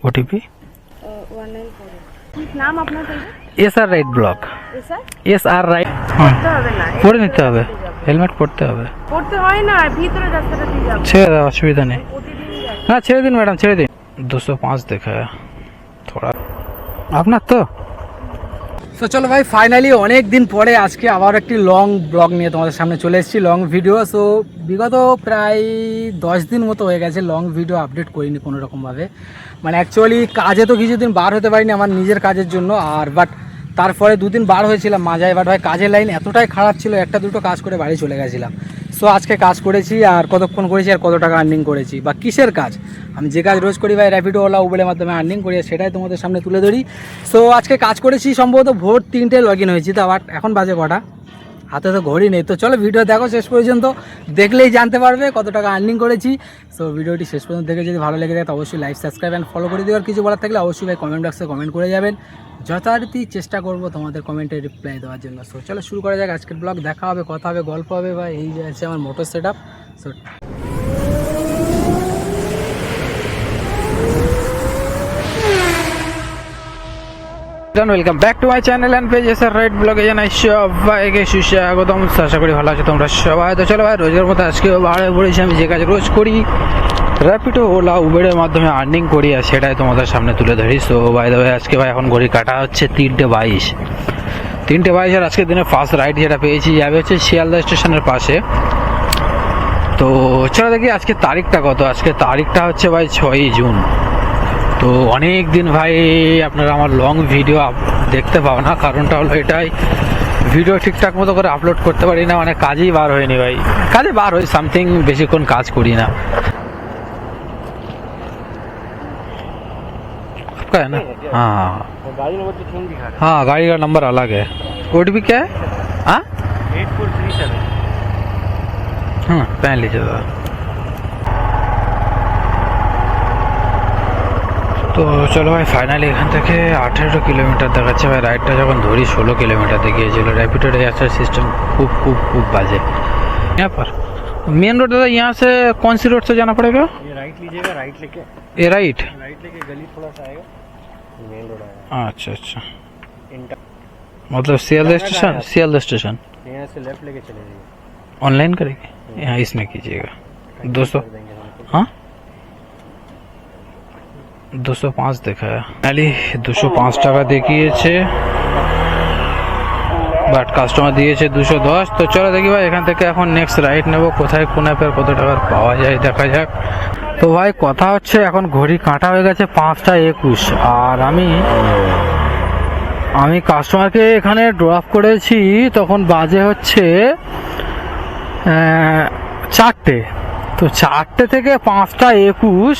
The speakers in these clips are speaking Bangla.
ওটিপি 1948 নাম আপনার SR right block SR right করতে হবে না পরে নিতে হবে হেলমেট পরতে হবে করতে হয় না ভিতরে রাস্তাটা দিয়ে যাব ছেড়ে দাও অসুবিধা নেই প্রতিদিন যাই না ছেড়ে দিন ম্যাডাম ছেড়ে দিন 205 দেখায় থোড়া আপনার তো চলো ভাই ফাইনালি অনেক দিন পরে আজকে আবার একটি লং ব্লগ নিয়ে তোমাদের সামনে চলে এসেছি লং ভিডিও। সো বিগত প্রায় 10 দিন মতো হয়ে গেছে লং ভিডিও আপডেট করিনি কোনো রকমভাবে, মানে অ্যাকচুয়ালি কাজে তো কিছুদিন বার হতে পারিনি আমার নিজের কাজের জন্য, আর বাট তারপরে দুদিন বার হয়েছিলাম মাঝায়, বাট ভাই কাজের লাইন এতটাই খারাপ ছিল একটা দুটো কাজ করে বাড়ি চলে গেছিলাম। সো আজকে কাজ করেছি আর কতক্ষণ করেছি আর কত টাকা আর্নিং করেছি বা কিসের কাজ, আমি যে কাজ রোজ করি ভাই র্যাপিডো ওলা উবেরের মাধ্যমে আর্নিং করি সেটাই তোমাদের সামনে তুলে ধরি। সো আজকে কাজ করেছি সম্ভবত ভোর 3টে লগ ইন হয়েছি, তো আবার এখন বাজে কটা, হাতে তো ঘড়ি নেই। তো চলো ভিডিও দেখো শেষ পর্যন্ত, দেখলেই জানতে পারবে কত টাকা আর্নিং করেছি। সো ভিডিওটি শেষ পর্যন্ত দেখে যদি ভালো লেগে থাকে তো অবশ্যই লাইক সাবস্ক্রাইব অ্যান্ড ফলো করে দেওয়ার কিছু বলার থাকলে অবশ্যই ভাই কমেন্ট বক্সে কমেন্ট করে যাবেন, যথারীতি চেষ্টা করবো তোমাদের কমেন্টে রিপ্লাই দেওয়ার জন্য। সো চলো শুরু করা যাক আজকের ব্লগ, দেখা হবে কথা হবে গল্প হবে ভাই। এই যে আছে আমার motor set up. So welcome back to my channel and page SR right ব্লগে জানাই সবাইকে সুস্বাগতম। আশা করি ভালো আছো তোমরা সবাই। তো চলো ভাই রোজের মতো আজকে বাড়ে পড়েছি, আমি যে কাজ রোজ করি র্যাপিডো ওলা উবেরের মাধ্যমে আর্নিং করি আর সেটাই তোমাদের সামনে তুলে ধরি। সো বাই দ্য ওয়ে আজকে ভাই এখন ঘড়ি কাটা হচ্ছে 3:22 আর আজকের দিনে ফার্স্ট রাইড যেটা পেয়েছি যাবে হচ্ছে শিয়ালদা স্টেশনের পাশে। তো চলো দেখি আজকে তারিখটা কত, আজকে তারিখটা হচ্ছে ভাই 6ই জুন। তো অনেক দিন ভাই আপনারা আমার লং ভিডিও দেখতে পাও না, কারণটা হলো এটাই ভিডিও ঠিকঠাক মতো করে আপলোড করতে পারি না, মানে কাজেই বার হয়নি ভাই, কাজে বার হই সামথিং, বেশিক্ষণ কাজ করি না। है ना हाँ गाड़ी नंबर तो सेम दिखा रहा हाँ गाड़ी का नंबर अलग है। OTP क्या है? हाँ है 8437। हाँ पहन लीजिए दादा। তো চলো ভাই ফাইনালি এখান থেকে 18 কিলোমিটার দেখাচ্ছে ভাই, রাইডটা যখন ধরি 16 কিলোমিটার দেখিয়েছিল। র্যাপিডোর আসার सिस्टम खूब खूब खूब बाजे। यहाँ पर मेन रोड दादा, यहाँ से कौन सी रोड से जाना पड़ेगा? ये राइट लीजिएगा, राइट लेके राइट गली थोड़ा सा आएगा, मेन रोड आएगा। अच्छा अच्छा, इंटर मतलब सियालदह स्टेशन यहाँ से लेफ्ट लेके चले जाइए। ऑनलाइन करेंगे यहाँ इसमें कीजिएगा 200 कर देंगे हमको। हाँ 205 দেখায় খালি 205 টাকা দেখিয়েছে, বাট কাস্টমার দিয়েছে 210। তো চলো দেখি ভাই এখান থেকে এখন নেক্সট রাইড নেব, কোথায় কোন অ্যাপের কত টাকার পাওয়া যায় দেখা যাক। তো ভাই কথা হচ্ছে এখন ঘড়ি কাঁটা হয়ে গেছে 5:21 আর আমি কাস্টমারকে এখানে ড্রপ করেছি তখন বাজে হচ্ছে 4টে। তো 4টে থেকে 5:21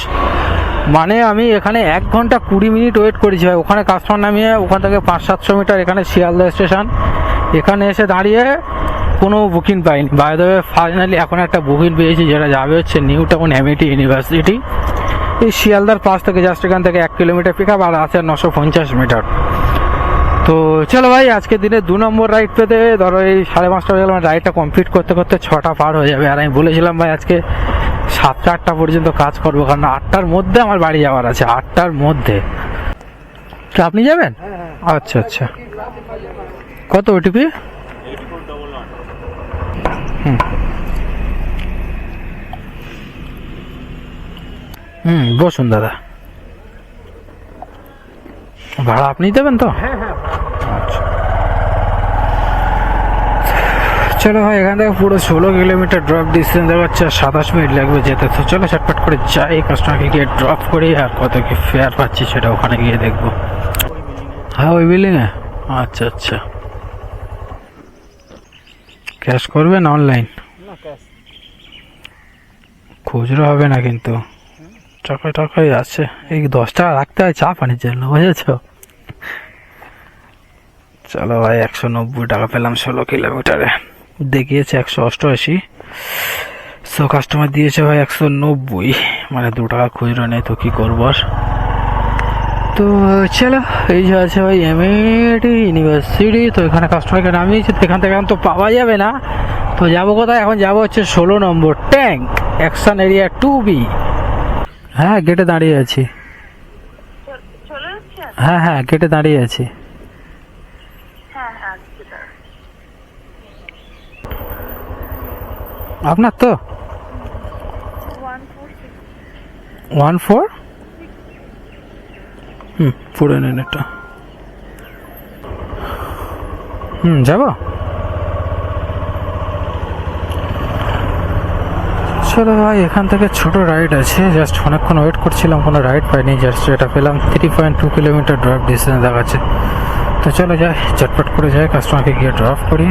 মানে আমি এখানে 1 ঘন্টা 20 মিনিট ওয়েট করেছি ভাই। ওখানে কাস্টমার নামিয়ে ওখান থেকে 500-700 মিটার এখানে শিয়ালদা স্টেশন, এখানে এসে দাঁড়িয়ে কোনো বুকিং পাইনি। বাই দ্য ওয়ে ফাইনালি এখন একটা বুকিং পেয়েছি যেটা যাবে হচ্ছে নিউ টাউন এমআইটি ইউনিভার্সিটি, এই শিয়ালদার পাশ থেকে জাস্ট এখান থেকে 1 কিলোমিটার পিক আপ আর আছে 950 মিটার। তো চলো ভাই আজকে দিনে 2 নম্বর রাইড পেতে ধরো এই 5:30 হয়ে গেল, রাইডটা কমপ্লিট করতে করতে 6টা পার হয়ে যাবে। আর আমি বলেছিলাম ভাই আজকে 7টা-8টা পর্যন্ত কাজ করবো, কারণ 8টার মধ্যে আমার বাড়ি যাওয়ার আছে, 8টার মধ্যে। তো আপনি যাবেন? আচ্ছা আচ্ছা, কত ওটিপি? বসুন দাদা, ভাড়া আপনি দেবেন তো? আচ্ছা চলো ভাই এখান থেকে পুরো 16 কিলোমিটার ড্রপ ডিস্টেন্স দেখাচ্ছে, 27 মিনিট লাগবে যেতে। তো চলো চটপট করে যাই, কাস্টমারকে গিয়ে ড্রপ করি আর কত কি ফেয়ার পাচ্ছি সেটা ওখানে গিয়ে দেখবো। হ্যাঁ ওই বিল্ডিংয়ে, আচ্ছা আচ্ছা। ক্যাশ করবেন অনলাইন? খুচরো হবে না কিন্তু, টাকাই আছে। এই 10 টাকা রাখতে হয় চা পানির জন্য, বুঝেছ? চলো ভাই 190 টাকা পেলাম 16 কিলোমিটারে, দেখিয়েছে 188। সো কাস্টমার দিয়েছে ভাই 190, মানে 2 টাকা খুচরো নেই, তো কি করবো আর। তো চলো এই যে আছে ভাই এমআইটি ইউনিভার্সিটি, তো এখানে কাস্টমারকে নামিয়েছে, তো এখান থেকে এখন তো পাওয়া যাবে না। তো যাবো কোথায়? এখন যাবো হচ্ছে 16 নম্বর ট্যাঙ্ক অ্যাকশন এরিয়া 2B। হ্যাঁ গেটে দাঁড়িয়ে আছি। হ্যাঁ হ্যাঁ গেটে দাঁড়িয়ে আছি। হ্যাঁ হ্যাঁ আজকে তো। আপনার তো 146 14 পুরো নেন এটা। যাবো। চলো ভাই, এখান থেকে ছোট রাইড আছে, জাস্ট অনেকক্ষণ ওয়েট করছিলাম, কোনো রাইড পাইনি, জাস্ট এটা পেলাম। 3.2 কিলোমিটার ড্রপ ডিস্টেন্স দেখাচ্ছে। তো চলো যাই, চটপট করে যাই, কাস্টমারকে গিয়ে ড্রপ করি।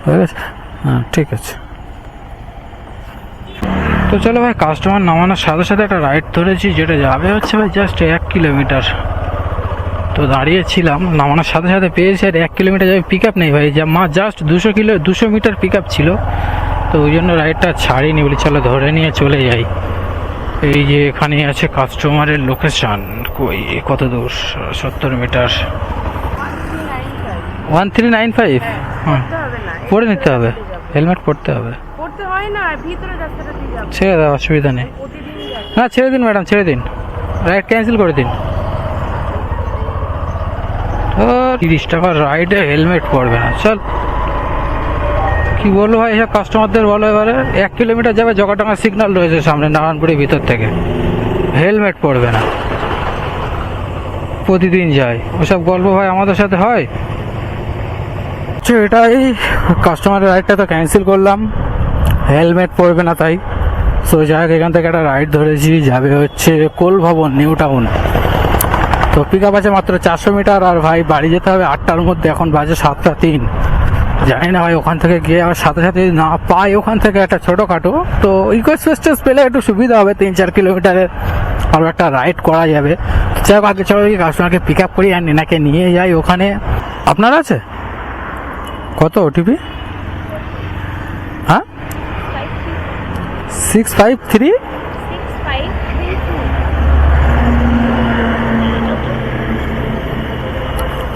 হয়ে গেছে? হ্যাঁ ঠিক আছে। তো চলো ভাই, কাস্টমার নামানোর সাথে সাথে একটা রাইড ধরেছি, যেটা যাবে হচ্ছে ভাই জাস্ট 1 কিলোমিটার। তো দাঁড়িয়েছিলাম, নামানোর সাথে সাথে পেয়েছি, আর 1 কিলোমিটার যাবে পিক আপ নেই ভাই, যা জাস্ট 200 মিটার পিক আপ ছিল। তো ওই জন্য রাইডটা ছাড়িনি, বলি চলো ধরে নিয়ে চলে যাই। এই যে এখানে আছে কাস্টমারের লোকেশন, কই কত দূর, 70 মিটার। 1395। হ্যাঁ পড়তে হবে না, পরে নিতে হবে, হেলমেট পরতে হবে। পড়তে হয় না, ভিতরে রাস্তাটা দিয়ে যাবো। ছেড়ে দাও, অসুবিধা নেই। প্রতিদিন যাই। না ছেড়ে দিন ম্যাডাম, ছেড়ে দিন, রাইড ক্যান্সেল করে দিন। 30 টাকা রাইডে হেলমেট পরবে না, চল। কি বলবো ভাই এসব কাস্টমারদের, বলো এবারে। 1 কিলোমিটার যাবে, জগাডাঙ্গা সিগন্যাল রয়েছে সামনে নারায়ণপুরের ভিতর থেকে, হেলমেট পরবে না, প্রতিদিন যায়। ওসব গল্প ভাই আমাদের সাথে হয়? এটাই, কাস্টমারের রাইডটা তো ক্যান্সেল করলাম, হেলমেট পরবে না তাই। সো যাই হোক, এখান থেকে একটা রাইড ধরেছি, যাবে হচ্ছে কোল ভবন, নিউ টাউন। তো পিক আপ আছে মাত্র 400 মিটার, আর ভাই বাড়ি যেতে হবে 8টার মধ্যে, এখন বাজে 7টা 3। জানি না ভাই ওখান থেকে গিয়ে আবার সাথে সাথে না পাই, ওখান থেকে একটা ছোটোখাটো তো ইকো স্পেস পেলে একটু সুবিধা হবে, 3-4 কিলোমিটারের আরও একটা রাইড করা যাবে। যাই হোক, আগে চলো কাস্টমারকে পিক আপ করি আর নিনাকে নিয়ে যাই ওখানে। আপনার আছে কত ওটিপি? হ্যাঁ 653। 6532।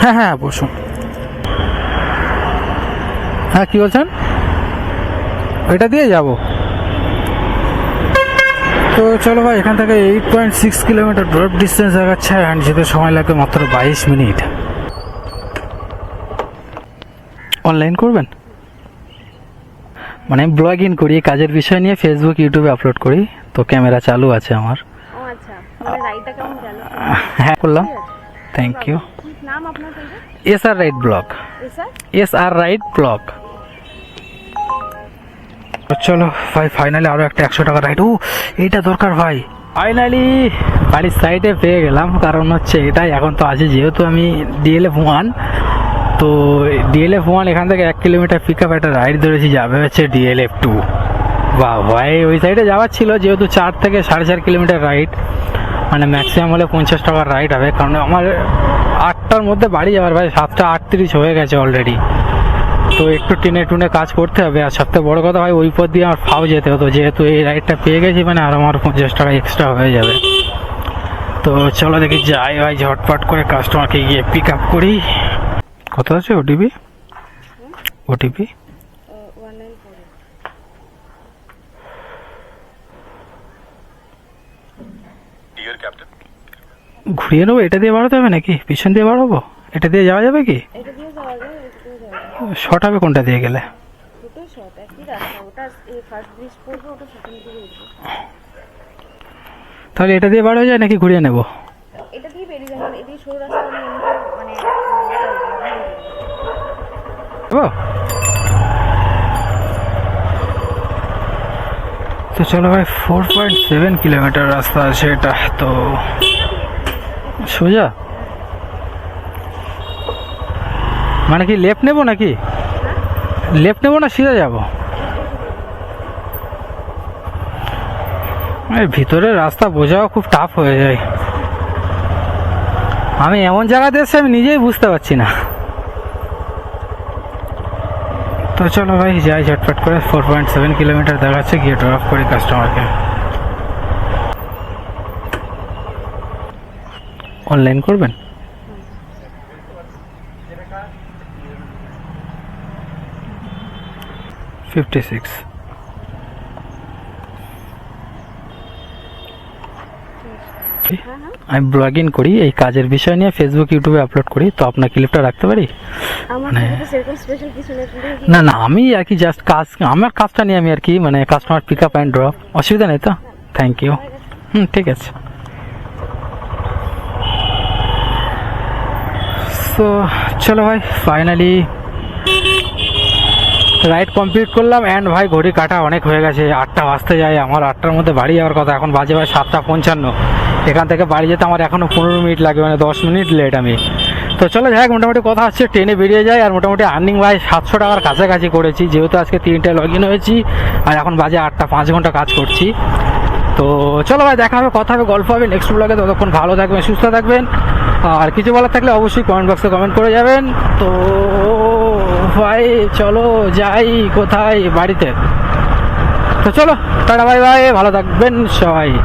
হ্যাঁ হ্যাঁ বসুন। হ্যাঁ কি বলছেন? এটা দিয়ে যাব। তো চলো ভাই, এখান থেকে 8.6 কিলোমিটার ড্রপ ডিস্টেন্স দেখাচ্ছে, অ্যান্ড যেতে সময় লাগবে মাত্র 22 মিনিট। অনলাইন করবেন? মানে ব্লগ ইন করি, কাজের বিষয় নিয়ে ফেসবুক ইউটিউবে আপলোড করি, তো ক্যামেরা চালু আছে আমার। ও আচ্ছা, মানে রাইডটা কেমন গেল? হ্যাঁ করলাম, থ্যাংক ইউ। কি নাম আপনার পেজে? SR ride blog. Sir SR ride blog. চলো ভাই, ফাইনালি আরো একটা 100 টাকা রাইড। ও এইটা দরকার ভাই, ফাইনালি বাড়ির সাইডে পেয়ে গেলাম। কারণ হচ্ছে এটাই এখন তো আছে, যেহেতু আমি DLF 1, তো DLF 1 এখান থেকে 1 কিলোমিটার পিক আপ একটা রাইড ধরেছি, যাবে হচ্ছে DLF 2। বা ভাই ওই সাইডে যাওয়ার ছিল, যেহেতু 4 থেকে 4.5 কিলোমিটার রাইড, মানে ম্যাক্সিমাম হলে 50 টাকার রাইড হবে। কারণ আমার 8টার মধ্যে বাড়ি যাওয়ার, ভাই 7:38 হয়ে গেছে অলরেডি। তো একটু টেনে টুনে কাজ করতে হবে। আর সবথেকে বড় কথা ভাই, ওই পথ দিয়ে আমার ফাও যেতে হতো, যেহেতু এই রাইডটা পেয়ে গেছি, মানে আর আমার 50 টাকা এক্সট্রা হয়ে যাবে। তো চলো দেখি যাই ভাই, ঝটপট করে কাস্টমারকে গিয়ে পিক আপ করি। কত আছে ওটিপি? 194। ঘুরিয়ে নেবো? এটা দিয়ে বাড়াতে হবে নাকি পিছন দিয়ে বাড়াবো? এটা দিয়ে যাওয়া যাবে কি? এটা দিয়ে যাওয়া যায়, এটা দিয়ে যাওয়া যায়। শর্ট হবে কোনটা দিয়ে গেলে? দুটোই শর্ট, একই রাস্তা। ওটা ফার্স্ট ব্রিজ পড়বে, ওটা সেকেন্ড দিকে উঠবে। তাহলে এটা দিয়ে বার হয়ে যায় নাকি ঘুরিয়ে নেবো? এটা দিয়ে বেরিয়ে যাবেন, এদিকে সরু রাস্তা আমি মানে তো চলো ভাই, 4.7 কিলোমিটার রাস্তা আছে এটা, তো সোজা মানে কি লেফট নেবো নাকি? লেফট নেবো না সিধা যাবো? ভিতরের রাস্তা বোঝাও খুব টাফ হয়ে যায়। আমি এমন জায়গাতে এসে আমি নিজেই বুঝতে পারছি না। তো চলো ভাই যাই ঝটপট করে, 4.7 কিলোমিটার দেখাচ্ছে, গিয়ে ড্রপ করি কাস্টমারকে। অনলাইন করবেন? $56। আমি ব্লগিং করি এই কাজের বিষয় নিয়ে, ফেসবুক ইউটিউবে আপলোড করি, তো আপনার ক্লিপটা রাখতে পারি? আমার মানে- থেকে তো সেরকম স্পেশাল কিছু নেই, কিন্তু কি- না না, আমি আর কি জাস্ট কাজ, আমার কাজটা নিয়ে আমি আর কি মানে customer pick up and drop, অসুবিধা নেই তো? Thank you. ঠিক আছে। তো চলো ভাই, ফাইনালি রাইড কমপ্লিট করলাম অ্যান্ড ভাই ঘড়ি কাটা অনেক হয়ে গেছে, 8টা বাজতে যায়, আমার 8টার মধ্যে বাড়ি যাওয়ার কথা, এখন বাজে ভাই 7:55। এখান থেকে বাড়ি যেতে আমার এখনও 15 মিনিট লাগবে, মানে 10 মিনিট লেট আমি। তো চলো যাই হোক, মোটামুটি কথা হচ্ছে ট্রেনে বেরিয়ে যায়, আর মোটামুটি আর্নিং ভাই 700 টাকার কাছাকাছি করেছি, যেহেতু আজকে 3টায় লগ ইন হয়েছি আর এখন বাজে 8টা, 5 ঘন্টা কাজ করছি। তো চলো ভাই, দেখা হবে, কথা হবে, গল্প হবে নেক্সট ব্লগে। ততক্ষণ ভালো থাকবেন, সুস্থ থাকবেন, আর কিছু বলার থাকলে অবশ্যই কমেন্ট বক্সে কমেন্ট করে যাবেন। তো ভাই চলো যাই কোথায়, বাড়িতে। তো চলো টাটা, বাই বাই, ভালো থাকবেন সবাই।